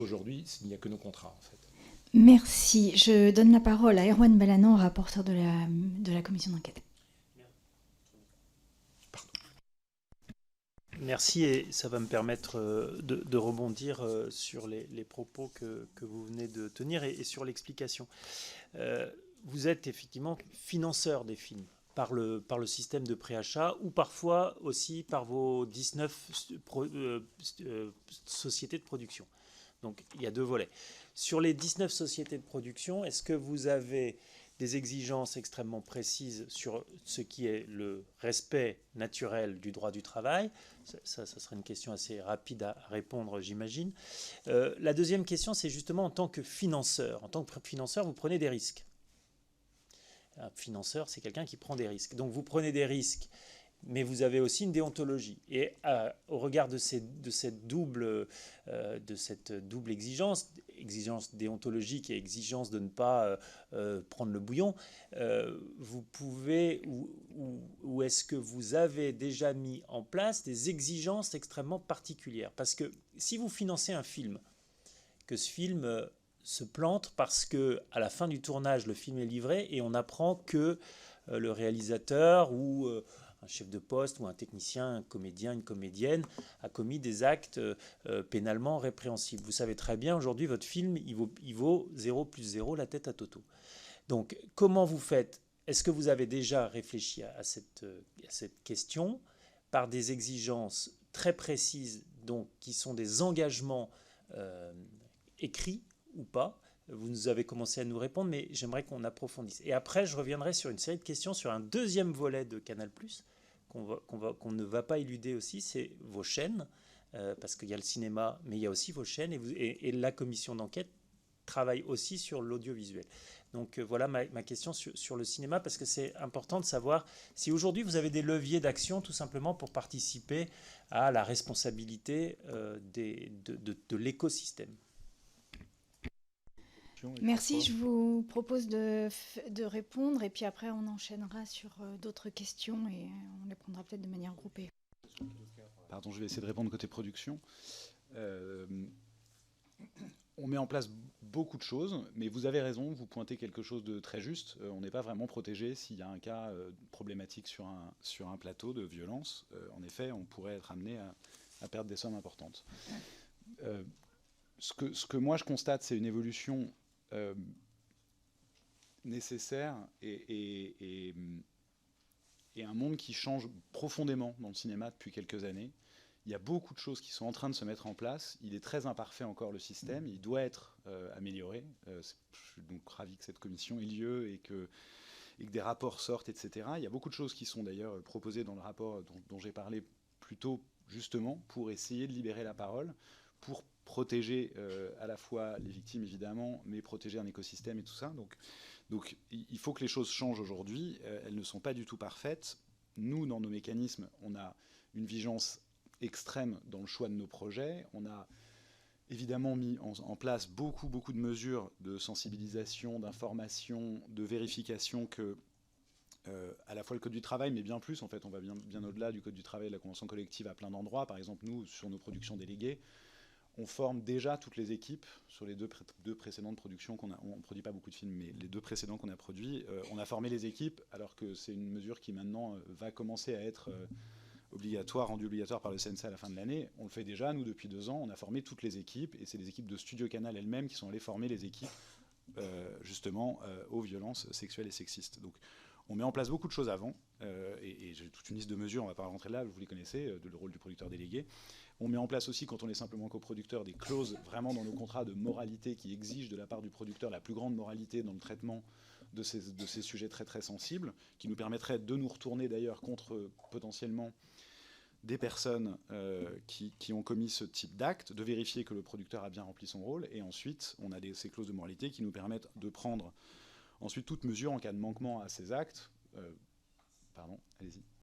Aujourd'hui, il n'y a que nos contrats, en fait. Merci. Je donne la parole à Erwan Balanant, rapporteur de la commission d'enquête. Pardon. Merci, et ça va me permettre de rebondir sur les propos que vous venez de tenir et sur l'explication. Vous êtes effectivement financeur des films par le système de préachat ou parfois aussi par vos 19 sociétés de production. Donc il y a deux volets. Sur les 19 sociétés de production, est-ce que vous avez des exigences extrêmement précises sur ce qui est le respect naturel du droit du travail? Ça serait une question assez rapide à répondre, j'imagine. La deuxième question, c'est justement en tant que financeur. En tant que financeur, vous prenez des risques. Un financeur, c'est quelqu'un qui prend des risques. Donc vous prenez des risques, mais vous avez aussi une déontologie. Et au regard de cette double exigence, exigence déontologique et exigence de ne pas prendre le bouillon, vous pouvez, ou est-ce que vous avez déjà mis en place des exigences extrêmement particulières? Parce que si vous financez un film, que ce film se plante parce que à la fin du tournage, le film est livré et on apprend que le réalisateur ou un chef de poste ou un technicien, un comédien, une comédienne a commis des actes pénalement répréhensibles. Vous savez très bien, aujourd'hui, votre film, il vaut 0 plus 0 la tête à Toto. Donc, comment vous faites? Est-ce que vous avez déjà réfléchi à cette question par des exigences très précises, donc, qui sont des engagements euh, écrits ou pas? Vous nous avez commencé à nous répondre, mais j'aimerais qu'on approfondisse. Et après, je reviendrai sur une série de questions sur un deuxième volet de Canal+, qu'on ne va pas éluder aussi, c'est vos chaînes, parce qu'il y a le cinéma, mais il y a aussi vos chaînes, et la commission d'enquête travaille aussi sur l'audiovisuel. Donc voilà ma question sur le cinéma, parce que c'est important de savoir si aujourd'hui vous avez des leviers d'action tout simplement pour participer à la responsabilité de l'écosystème. Merci, je vous propose de répondre et puis après on enchaînera sur d'autres questions et on les prendra peut-être de manière groupée. Pardon, je vais essayer de répondre côté production. On met en place beaucoup de choses, mais vous avez raison, vous pointez quelque chose de très juste. On n'est pas vraiment protégé s'il y a un cas problématique sur un plateau de violence. En effet, on pourrait être amené à perdre des sommes importantes. Ce que moi je constate, c'est une évolution nécessaire et un monde qui change profondément dans le cinéma depuis quelques années. Il y a beaucoup de choses qui sont en train de se mettre en place. Il est très imparfait encore le système. Il doit être amélioré. Je suis donc ravi que cette commission ait lieu et que des rapports sortent, etc. Il y a beaucoup de choses qui sont d'ailleurs proposées dans le rapport dont j'ai parlé plus tôt, justement, pour essayer de libérer la parole, pour protéger à la fois les victimes, évidemment, mais protéger un écosystème et tout ça. Donc il faut que les choses changent aujourd'hui. Elles ne sont pas du tout parfaites. Nous, dans nos mécanismes, on a une vigilance extrême dans le choix de nos projets. On a évidemment mis en place beaucoup de mesures de sensibilisation, d'information, de vérification que à la fois le Code du travail, mais bien plus, en fait, on va bien au-delà du Code du travail et de la convention collective à plein d'endroits. Par exemple, nous, sur nos productions déléguées, on forme déjà toutes les équipes sur les deux précédentes productions qu'on a. On ne produit pas beaucoup de films, mais les deux précédents qu'on a produits, on a formé les équipes, alors que c'est une mesure qui maintenant va commencer à être rendu obligatoire par le CNC à la fin de l'année. On le fait déjà, nous, depuis 2 ans, on a formé toutes les équipes, et c'est les équipes de Studio Canal elles-mêmes qui sont allées former les équipes, justement, aux violences sexuelles et sexistes. Donc, on met en place beaucoup de choses avant, et j'ai toute une liste de mesures, on ne va pas rentrer là, vous les connaissez, le rôle du producteur délégué. On met en place aussi, quand on est simplement coproducteur, des clauses vraiment dans nos contrats de moralité qui exigent de la part du producteur la plus grande moralité dans le traitement de ces sujets très très sensibles, qui nous permettraient de nous retourner d'ailleurs contre potentiellement des personnes qui ont commis ce type d'acte, de vérifier que le producteur a bien rempli son rôle, et ensuite on a ces clauses de moralité qui nous permettent de prendre ensuite toute mesure en cas de manquement à ces actes. Pardon, allez-y.